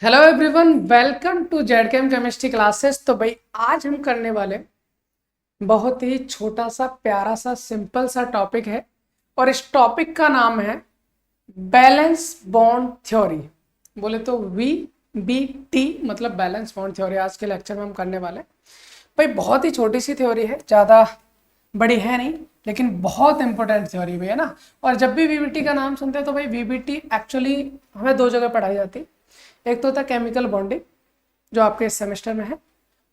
Hello everyone, welcome to ZKM chemistry classes. तो भाई आज हम करने वाले बहुत ही छोटा सा प्यारा सा सिंपल सा टॉपिक है और इस टॉपिक का नाम है बैलेंस बॉन्ड थ्योरी। बोले तो VBT मतलब बैलेंस बॉन्ड थ्योरी। आज के लेक्चर में हम करने वाले भाई बहुत ही छोटी सी थ्योरी है, ज़्यादा बड़ी है नहीं, लेकिन बहुत इंपॉर्टेंट थ्योरी भी है ना। और जब भी VBT का नाम सुनते हैं तो भाई VBT एक्चुअली हमें दो जगह पढ़ाई जाती है। एक तो होता है केमिकल बॉन्डिंग जो आपके इस सेमेस्टर में है,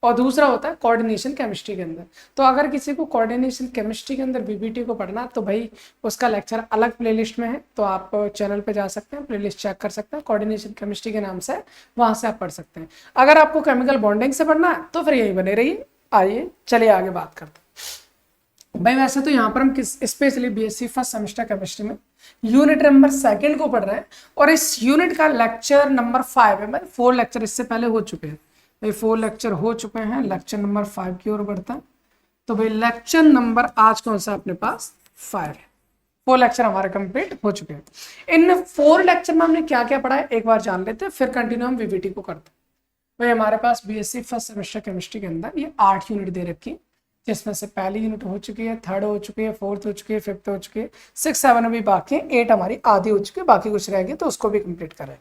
और दूसरा होता है कोऑर्डिनेशन केमिस्ट्री के अंदर। तो अगर किसी को कोऑर्डिनेशन केमिस्ट्री के अंदर VBT को पढ़ना तो भाई उसका लेक्चर अलग प्लेलिस्ट में है, तो आप चैनल पे जा सकते हैं, प्लेलिस्ट चेक कर सकते हैं, कोऑर्डिनेशन केमिस्ट्री के नाम से वहां से आप पढ़ सकते हैं। अगर आपको केमिकल बॉन्डिंग से पढ़ना है तो फिर यही बने रहिए। आइए चलिए आगे बात करते हैं। भाई वैसे तो यहाँ पर हम किस specially BSc first semester chemistry में यूनिट नंबर सेकंड को पढ़ रहे हैं और इस यूनिट का लेक्चर नंबर 5 है। मतलब 4 लेक्चर इससे पहले हो चुके हैं। भाई 4 लेक्चर हो चुके हैं, लेक्चर नंबर 5 की ओर बढ़ता है। तो भाई लेक्चर नंबर आज कौन सा अपने पास 5 है। 4 लेक्चर हमारे कंप्लीट हो चुके हैं। इन 4 लेक्चर में हमने क्या क्या पढ़ा है एक बार जान लेते हैं, फिर कंटिन्यू हम VBT को करते हैं। भाई हमारे पास BSc फर्स्ट सेमेस्टर केमिस्ट्री के अंदर ये 8 यूनिट दे रखी है, जिसमें से पहली यूनिट हो चुकी है, थर्ड हो चुकी है, फोर्थ हो चुकी है, फिफ्थ हो चुकी है, 6, 7 अभी बाकी है, 8 हमारी आधी हो चुकी है, बाकी कुछ रह गई तो उसको भी कंप्लीट करें।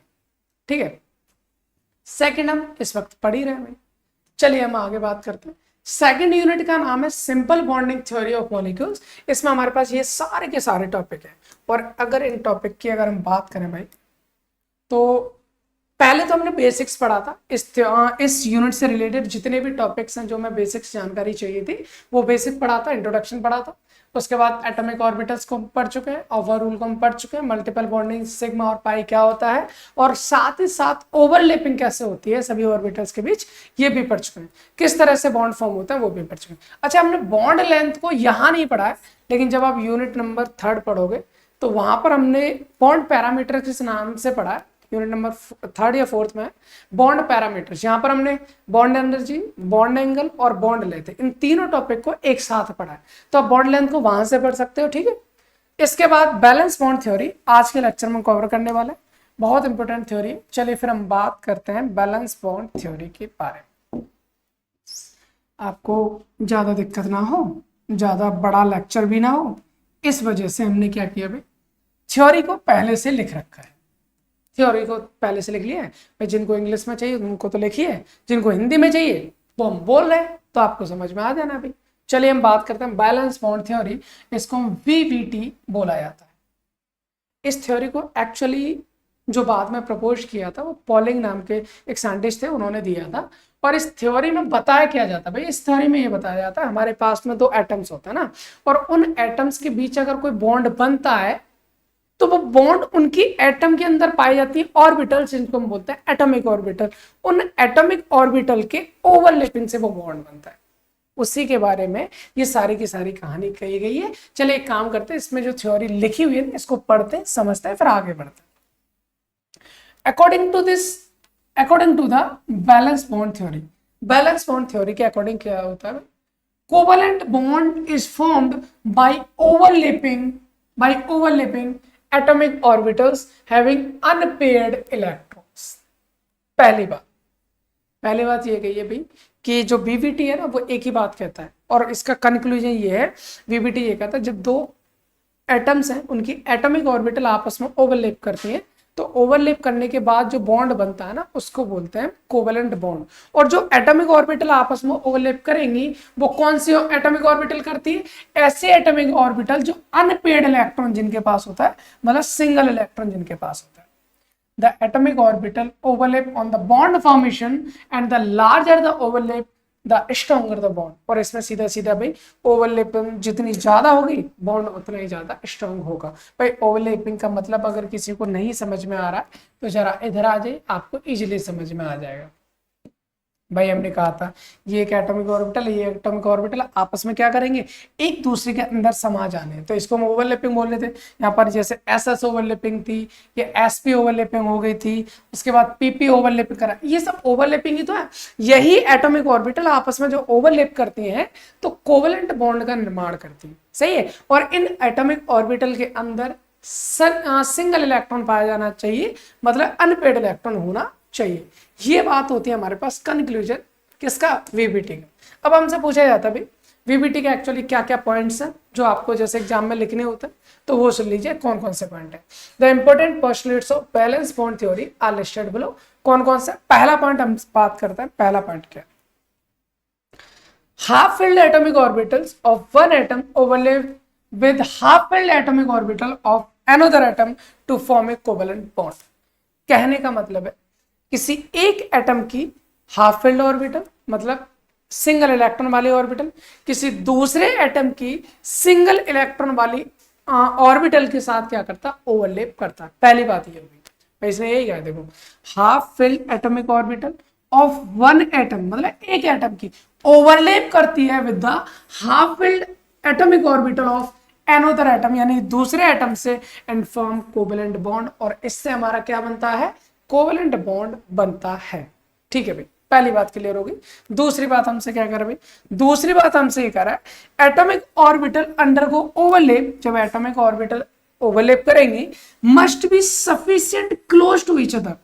ठीक है, सेकंड हम इस वक्त पढ़ ही रहे हैं भाई। चलिए हम आगे बात करते हैं। सेकंड यूनिट का नाम है simple bonding theory of molecules. इसमें हमारे पास ये सारे के सारे टॉपिक है, और अगर इन टॉपिक की अगर हम बात करें भाई तो पहले तो हमने बेसिक्स पढ़ा था। इस यूनिट से रिलेटेड जितने भी टॉपिक्स हैं जो मैं बेसिक्स जानकारी चाहिए थी वो बेसिक पढ़ा था, इंट्रोडक्शन पढ़ा था। उसके बाद एटॉमिक ऑर्बिटल्स को पढ़ चुके हैं, ओवर रूल को हम पढ़ चुके हैं, मल्टीपल बॉन्डिंग सिग्मा और पाई क्या होता है, और साथ ही साथ ओवरलैपिंग कैसे होती है सभी ऑर्बिटल्स के बीच, ये भी पढ़ चुके हैं। किस तरह से बॉन्ड फॉर्म होता है वो भी पढ़ चुके हैं। अच्छा, हमने बॉन्ड लेंथ को यहाँ नहीं पढ़ा है, लेकिन जब आप यूनिट नंबर 3 पढ़ोगे तो वहां पर हमने बॉन्ड पैरामीटर किस नाम से पढ़ा है। यूनिट नंबर 3 या 4 में बॉन्ड पैरामीटर्स, यहाँ पर हमने बॉन्ड एनर्जी, बॉन्ड एंगल और बॉन्ड लेंथ, इन तीनों टॉपिक को एक साथ पढ़ा है, तो आप बॉन्ड लेंथ को वहां से पढ़ सकते हो। ठीक है, इसके बाद बैलेंस बॉन्ड थ्योरी आज के लेक्चर में कवर करने वाले हैं, बहुत इंपॉर्टेंट थ्योरी है। चलिए फिर हम बात करते हैं बैलेंस बॉन्ड थ्योरी के बारे में। आपको ज्यादा दिक्कत ना हो, ज्यादा बड़ा लेक्चर भी ना हो, इस वजह से हमने क्या किया भाई, थ्योरी को पहले से लिख रखा है। थ्योरी को पहले से लिख लिया है भाई। जिनको इंग्लिश में चाहिए उनको तो लिखिए, जिनको हिंदी में चाहिए वो हम बोल रहे हैं तो आपको समझ में आ जाना भाई। चलिए हम बात करते हैं बैलेंस बॉन्ड थ्योरी। इसको VBT बोला जाता है। इस थ्योरी को एक्चुअली जो बाद में प्रपोज किया था वो पॉलिंग नाम के एक साइंटिस्ट थे, उन्होंने दिया था। और इस थ्योरी में बताया क्या जाता है भाई, इस थ्योरी में ये बताया जाता है हमारे पास में 2 एटम्स होते हैं ना, और उन एटम्स के बीच अगर कोई बॉन्ड बनता है तो वो बॉन्ड उनकी एटम के अंदर पाई जाती है ऑर्बिटल, जिनको हम बोलते हैं एटॉमिक ऑर्बिटल। उन एटॉमिक ऑर्बिटल के ओवरलैपिंग से वो बॉन्ड बनता है। उसी के बारे में ये सारी की सारी कहानी कही गई है। चलिए एक काम करते हैं, इसमें जो थ्योरी लिखी हुई है इसको पढ़ते हैं, समझते हैं, फिर आगे बढ़ते हैं। According to the valence bond theory, valence bond theory के अकॉर्डिंग क्या होता है, covalent bond is formed by overlapping atomic orbitals having unpaired electrons। पहली बात ये कही है भाई कि जो VBT है ना वो एक ही बात कहता है, और इसका कंक्लूजन ये है, VBT ये कहता है जब 2 एटम्स हैं उनकी एटॉमिक ऑर्बिटल आपस में ओवरलैप करती हैं तो ओवरलैप करने के बाद जो बॉन्ड बनता है ना उसको बोलते हैं कोवेलेंट बॉन्ड। और जो एटॉमिक ऑर्बिटल आपस में ओवरलैप करेंगी वो कौन सी एटॉमिक ऑर्बिटल करती है, ऐसे एटॉमिक ऑर्बिटल जो अनपेयर्ड इलेक्ट्रॉन जिनके पास होता है, मतलब सिंगल इलेक्ट्रॉन जिनके पास होता है। The atomic orbital overlap on the bond formation and the larger the overlap the stronger the bond. और इसमें सीधा सीधा भाई ओवरलैपिंग जितनी ज्यादा होगी बॉन्ड उतना ही ज्यादा स्ट्रॉन्ग होगा। भाई ओवरलैपिंग का मतलब अगर किसी को नहीं समझ में आ रहा है तो जरा इधर आ जाए, आपको इजीली समझ में आ जाएगा। भाई हमने कहा था ये एक एटॉमिक ऑर्बिटल, ये एटॉमिक ऑर्बिटल आपस में क्या करेंगे, एक दूसरे के अंदर समा जाने, तो इसको हम ओवरलैपिंग बोल रहे थे। यहाँ पर जैसे SS ओवरलैपिंग थी, ये SP ओवरलैपिंग हो गई थी, उसके बाद PP ओवरलैपिंग करा, ये सब ओवरलैपिंग ही तो है। यही एटॉमिक ऑर्बिटल आपस में जो ओवरलैप करती हैं तो कोवेलेंट बॉन्ड का निर्माण करती है, सही है। और इन एटॉमिक ऑर्बिटल के अंदर सिंगल इलेक्ट्रॉन पाया जाना चाहिए, मतलब अनपेड इलेक्ट्रॉन होना चाहिए। ये बात होती है हमारे पास कंक्लूजन किसका, वीबीटी का। अब हमसे पूछा जाता है भाई वीबीटी के एक्चुअली क्या क्या पॉइंट्स हैं जो आपको जैसे एग्जाम में लिखने होते हैं, तो वो सुन लीजिए कौन कौन से पॉइंट है। The important postulates of valence bond theory are listed below. कौन कौन सा, पहला पॉइंट हम बात करते हैं, पहला पॉइंट क्या है, half filled atomic orbitals of one atom overlap with half filled atomic orbital of another atom to form a covalent bond। कहने का मतलब है किसी एक एटम की हाफ फिल्ड ऑर्बिटल मतलब सिंगल इलेक्ट्रॉन वाली ऑर्बिटल किसी दूसरे एटम की सिंगल इलेक्ट्रॉन वाली ऑर्बिटल के साथ क्या करता, ओवरलैप करता। पहली बात ये होगी, इसमें यही कहा देखो, half filled atomic orbital of one atom मतलब एक एटम की ओवरलैप करती है with the half filled atomic orbital of another atom यानी दूसरे एटम से एंड फॉर्म कोवेलेंट बॉन्ड, और इससे हमारा क्या बनता है, कोवेलेंट बॉन्ड बनता है। ठीक है भाई, पहली बात क्लियर होगी। दूसरी बात हमसे क्या कर रहा है भाई, दूसरी बात हमसे ये कर रहा है एटॉमिक ऑर्बिटल अंडरगो ओवरलैप। जब एटॉमिक ऑर्बिटल ओवरलैप करेंगे must be sufficient close to each other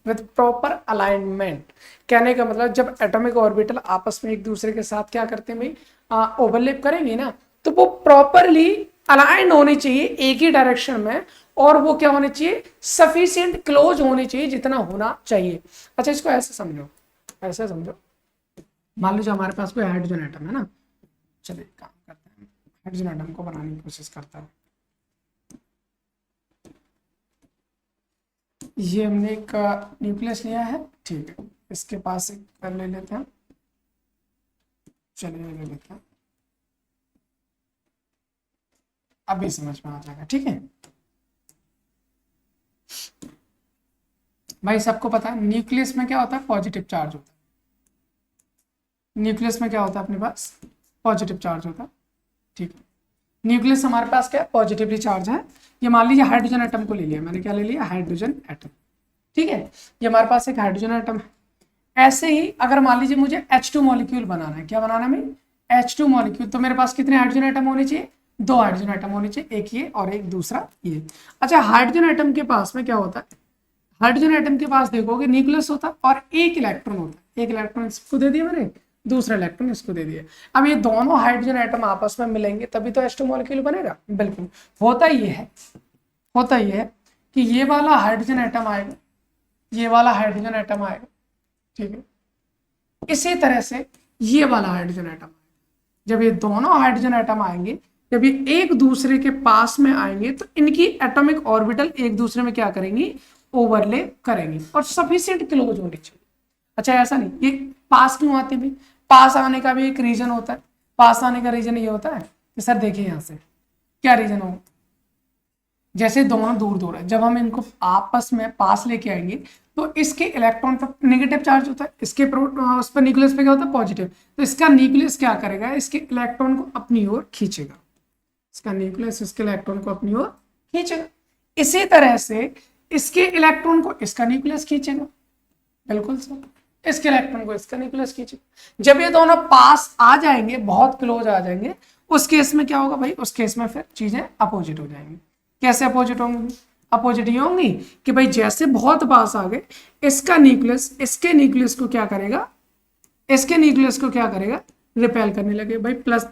with proper alignment. कहने का मतलब जब एटॉमिक ऑर्बिटल आपस में एक दूसरे के साथ क्या करते हैं भाई, ओवरलैप करेंगे ना, तो वो प्रॉपरली अलाइन होनी चाहिए एक ही डायरेक्शन में, और वो क्या होने चाहिए, सफिशिएंट क्लोज होनी चाहिए जितना होना चाहिए। अच्छा इसको ऐसे समझो, ऐसे समझो, मान लीजिए हमारे पास कोई हाइड्रोजन एटम है ना, चलिए काम करते हैं, हाइड्रोजन एटम को बनाने की कोशिश करता है। ये हमने एक न्यूक्लियस लिया है, ठीक है, इसके पास एक कर ले लेते हैं, चलिए ले लेते हैं, अभी समझ में आ जाएगा। ठीक है भाई, सबको पता है न्यूक्लियस में क्या होता है, पॉजिटिव चार्ज होता है। न्यूक्लियस में क्या होता है अपने पास, पॉजिटिव चार्ज होता है। ठीक है, न्यूक्लियस हमारे पास क्या है, पॉजिटिवली चार्ज है। ये मान लीजिए हाइड्रोजन एटम को ले लिया मैंने, क्या ले लिया, हाइड्रोजन एटम। ठीक है, ये हमारे पास एक हाइड्रोजन एटम है। ऐसे ही अगर मान लीजिए मुझे H2 मॉलिक्यूल बनाना है, क्या बनाना है भाई, H2 मॉलिक्यूल, तो मेरे पास कितने हाइड्रोजन एटम होने चाहिए, दो हाइड्रोजन एटम होने चाहिए, एक ये और एक दूसरा ये। अच्छा हाइड्रोजन एटम के पास में क्या होता है, हाइड्रोजन एटम के पास देखोगे न्यूक्लियस होता है और एक इलेक्ट्रॉन होता है, एक इलेक्ट्रॉन इसको दे दिया मैंने, दूसरा इलेक्ट्रॉन इसको दे दिया। अब ये दोनों हाइड्रोजन एटम आपस में मिलेंगे तभी तो H2 मॉलिक्यूल बनेगा। बिल्कुल, होता ये है कि ये वाला हाइड्रोजन एटम आएगा, ये वाला हाइड्रोजन एटम आएगा, ठीक है, इसी तरह से ये वाला हाइड्रोजन एटम आएगा। जब ये दोनों हाइड्रोजन एटम आएंगे, जब ये एक दूसरे के पास में आएंगे तो इनकी एटॉमिक ऑर्बिटल एक दूसरे में क्या करेंगी, ओवरलैप करेंगे और सफिशिएंट क्लोज होनी चाहिए। अच्छा ऐसा नहीं, ये पास क्यों आते भी, पास आने का भी एक रीजन होता है। पास आने का रीजन ये होता है कि सर देखिए यहाँ से क्या रीजन हो, जैसे दोनों दूर दूर है, जब हम इनको आपस में पास लेके आएंगे तो इसके इलेक्ट्रॉन पर नेगेटिव चार्ज होता है, इसके उस पर न्यूक्लियस पे क्या होता है, पॉजिटिव। तो इसका न्यूक्लियस क्या करेगा, इसके इलेक्ट्रॉन को अपनी ओर खींचेगा, इसका न्यूक्लियस इसके इलेक्ट्रॉन को अपनी ओर खींचेगा। इसी तरह से इसके इलेक्ट्रॉन को इसका न्यूक्लियस खींचेगा, बिल्कुल सर, इसके इलेक्ट्रॉन को इसका न्यूक्लियस खींचेगा। जब ये दोनों पास आ जाएंगे, बहुत क्लोज आ जाएंगे, उस केस में क्या होगा भाई, उस केस में फिर चीजें अपोजिट हो जाएंगी। कैसे अपोजिट होंगी, अपोजिट ये होंगी कि भाई जैसे बहुत पास आ गए, इसका न्यूक्लियस इसके न्यूक्लियस को क्या करेगा, इसके न्यूक्लियस को क्या करेगा, रिपेल करने लगे। भाई प्लस,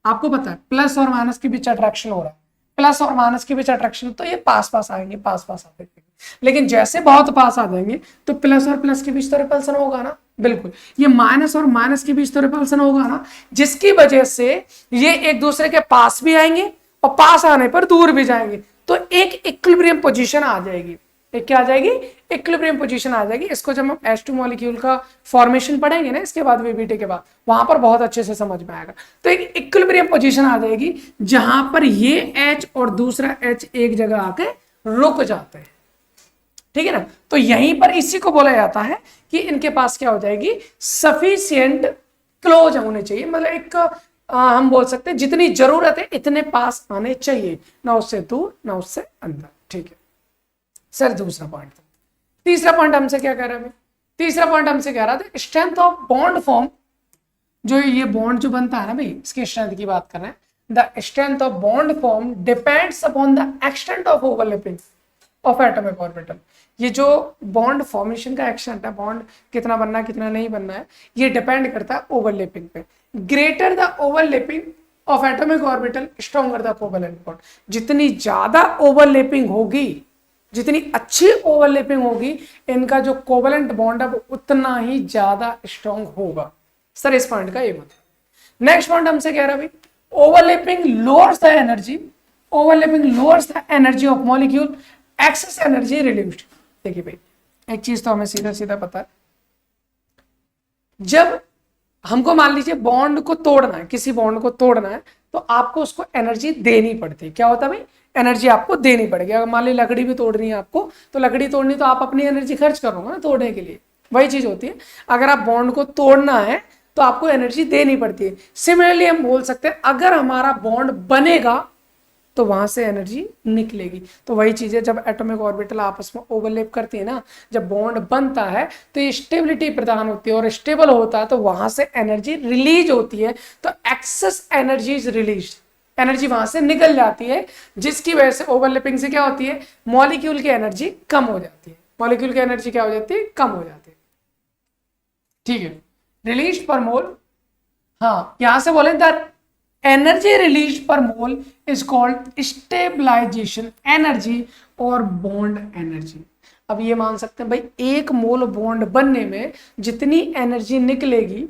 आपको पता है प्लस और माइनस के बीच अट्रैक्शन हो रहा है, प्लस और माइनस के बीच अट्रैक्शन, तो ये पास पास आएंगे, पास पास आते हैं। लेकिन जैसे बहुत पास आ जाएंगे तो प्लस और प्लस के बीच तो रिपल्सन होगा ना, बिल्कुल, ये माइनस और माइनस के बीच तो रिपल्सन होगा ना, जिसकी वजह से ये एक दूसरे के पास भी आएंगे और पास आने पर दूर भी जाएंगे, तो एक इक्विलिब्रियम पोजीशन आ जाएगी। एक क्या आ जाएगी, इक्विलिब्रियम पोजीशन आ जाएगी। इसको जब हम H2 मॉलिक्यूल का फॉर्मेशन पढ़ेंगे ना इसके बाद, वीबीटी के बाद, वहां पर बहुत अच्छे से समझ में आएगा। तो एक इक्विलिब्रियम पोजीशन आ जाएगी जहां पर ये H और दूसरा H एक जगह आके रुक जाते हैं, ठीक है ना। तो यहीं पर इसी को बोला जाता है कि इनके पास क्या हो जाएगी, सफिशिएंट क्लोज होने चाहिए, मतलब एक हम बोल सकते हैं जितनी जरूरत है इतने पास आने चाहिए, ना उससे दूर ना उससे अंदर। ठीक है सर, दूसरा पॉइंट था। तीसरा पॉइंट हमसे क्या कह रहा है, तीसरा पॉइंट हमसे कह रहा था स्ट्रेंथ ऑफ बॉन्ड फॉर्म, जो ये बॉन्ड जो बनता है ना भाई, इसकी स्ट्रेंथ की बात कर रहे हैं। The strength of bond form depends upon the extent of overlapping of atomic orbital. ये जो बॉन्ड फॉर्मेशन का एक्शन है, बॉन्ड कितना बनना है कितना नहीं बनना है, ये डिपेंड करता है ओवरलैपिंग पे। Greater the overlapping of atomic orbital stronger the covalent bond. जितनी ज्यादा ओवरलैपिंग होगी, जितनी अच्छी ओवरलैपिंग होगी, इनका जो कोवेलेंट बॉन्ड है वो उतना ही ज्यादा स्ट्रॉन्ग होगा। सर इस पॉइंट का ये मतलब। नेक्स्ट पॉइंट हमसे कह रहा है भाई overlapping lowers the energy, overlapping lowers the energy of molecule, excess energy reduced. देखिए भाई एक चीज तो हमें सीधा सीधा पता है, जब हमको मान लीजिए बॉन्ड को तोड़ना है, किसी बॉन्ड को तोड़ना है, तो आपको उसको एनर्जी देनी पड़ती है। क्या होता है भाई, एनर्जी आपको देनी पड़ेगी। अगर मान ली लकड़ी भी तोड़ रही है आपको, तो लकड़ी तोड़नी तो आप अपनी एनर्जी खर्च करोगे ना तोड़ने के लिए, वही चीज होती है। अगर आप बॉन्ड को तोड़ना है तो आपको एनर्जी देनी पड़ती है। सिमिलरली हम बोल सकते हैं अगर हमारा बॉन्ड बनेगा तो वहां से एनर्जी निकलेगी। तो वही चीज है, जब एटॉमिक ऑर्बिटल आपस में ओवरलैप करती है ना, जब बॉन्ड बनता है तो ये स्टेबिलिटी प्रदान होती है और स्टेबल होता है तो वहां से एनर्जी रिलीज होती है। तो excess energy is release, energy वहां से निकल जाती है, जिसकी वजह से ओवरलैपिंग से क्या होती है, मॉलिक्यूल की एनर्जी कम हो जाती है। मॉलिक्यूल की एनर्जी क्या हो जाती है, कम हो जाती है। ठीक है, रिलीज पर मोल, हाँ यहां से बोले the energy release per mole is called stabilisation energy और बॉन्ड एनर्जी। अब ये मान सकते हैं भाई एक मोल बॉन्ड बनने में जितनी एनर्जी निकलेगी,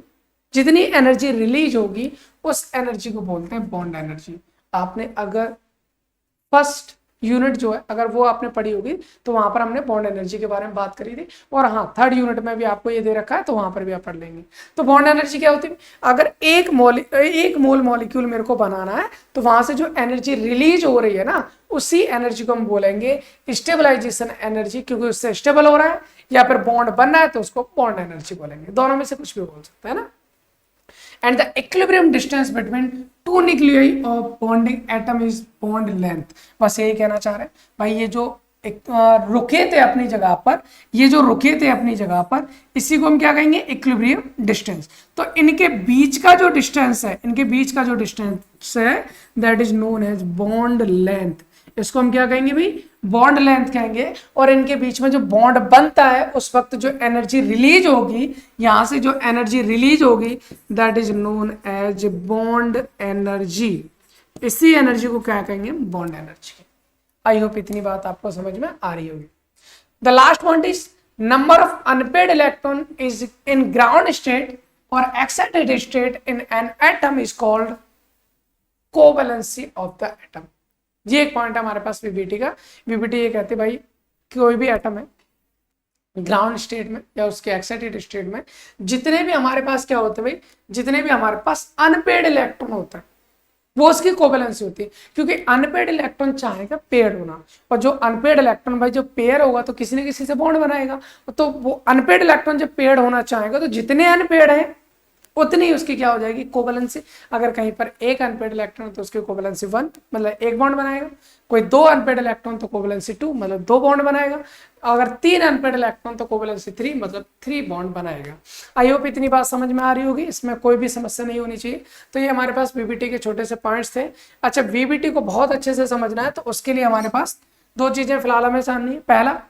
जितनी एनर्जी रिलीज होगी, उस एनर्जी को बोलते हैं बॉन्ड एनर्जी। आपने अगर फर्स्ट यूनिट जो है अगर वो आपने पढ़ी होगी तो वहां पर हमने बॉन्ड एनर्जी के बारे में बात करी थी, और हाँ थर्ड यूनिट में भी आपको ये दे रखा है तो वहां पर भी आप पढ़ लेंगे। तो बॉन्ड एनर्जी क्या होती है, अगर एक मोल मॉलिक्यूल मेरे को बनाना है तो वहां से जो एनर्जी रिलीज हो रही है ना, उसी एनर्जी को हम बोलेंगे स्टेबलाइजेशन एनर्जी, क्योंकि उससे स्टेबल हो रहा है, या फिर बॉन्ड बनना है तो उसको बॉन्ड एनर्जी बोलेंगे। दोनों में से कुछ भी बोल सकते हैं ना। And the equilibrium distance between two nuclei of bonding atom is bond length। बस यही कहना चाह रहे हैं भाई, ये जो रुके थे अपनी जगह पर, ये जो रुके थे अपनी जगह पर, इसी को हम क्या कहेंगे, इक्विलिब्रियम डिस्टेंस। तो इनके बीच का जो डिस्टेंस है, इनके बीच का जो डिस्टेंस है, that is known as bond length. इसको हम क्या कहेंगे भाई, बॉन्ड लेंथ कहेंगे। और इनके बीच में जो बॉन्ड बनता है उस वक्त जो एनर्जी रिलीज होगी, यहां से जो एनर्जी रिलीज होगी, that is known as bond energy. इसी एनर्जी को क्या कहेंगे, बॉन्ड एनर्जी। आई होप इतनी बात आपको समझ में आ रही होगी। The last point is number of unpaid electron is in ground state और excited state in an atom is called covalency of the atom. ये एक पॉइंट है हमारे पास वीबीटी का। वीबीटी ये कहते भाई कोई भी एटम है ग्राउंड स्टेट में या उसके एक्साइटेड स्टेट में, जितने भी हमारे पास क्या होते हैं भाई, जितने भी हमारे पास अनपेड इलेक्ट्रॉन होता है वो उसकी कोवैलेंसी होती है। क्योंकि अनपेड इलेक्ट्रॉन चाहेगा पेड होना, और जो अनपेड इलेक्ट्रॉन भाई जो पेयर होगा तो किसी न किसी से बॉन्ड बनाएगा। तो वो अनपेड इलेक्ट्रॉन जब पेड होना चाहेगा तो जितने अनपेड हैं उतनी उसकी क्या हो जाएगी, कोवैलेंसी। अगर कहीं पर एक अनपेड इलेक्ट्रॉन तो उसकी कोवैलेंसी 1, मतलब एक बॉन्ड बनाएगा। कोई 2 अनपेड इलेक्ट्रॉन तो कोवैलेंसी 2, मतलब 2 बॉन्ड बनाएगा। अगर 3 अनपेड इलेक्ट्रॉन तो कोवैलेंसी 3, मतलब 3 बॉन्ड बनाएगा। आई होप इतनी बात समझ में आ रही होगी, इसमें कोई भी समस्या नहीं होनी चाहिए। तो ये हमारे पास वीबीटी के छोटे से पॉइंट्स थे। अच्छा, वीबीटी को बहुत अच्छे से समझना है तो उसके लिए हमारे पास 2 चीजें फिलहाल हमें जाननी है। पहला,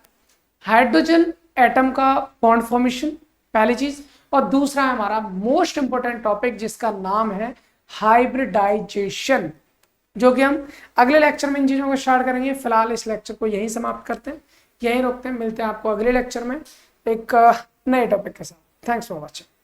हाइड्रोजन एटम का बॉन्ड फॉर्मेशन, पहली चीज। और दूसरा है हमारा मोस्ट इंपोर्टेंट टॉपिक जिसका नाम है हाइब्रिडाइजेशन, जो कि हम अगले लेक्चर में इन चीजों को स्टार्ट करेंगे। फिलहाल इस लेक्चर को यहीं समाप्त करते हैं, यहीं रोकते हैं। मिलते हैं आपको अगले लेक्चर में एक नए टॉपिक के साथ। Thanks for watching.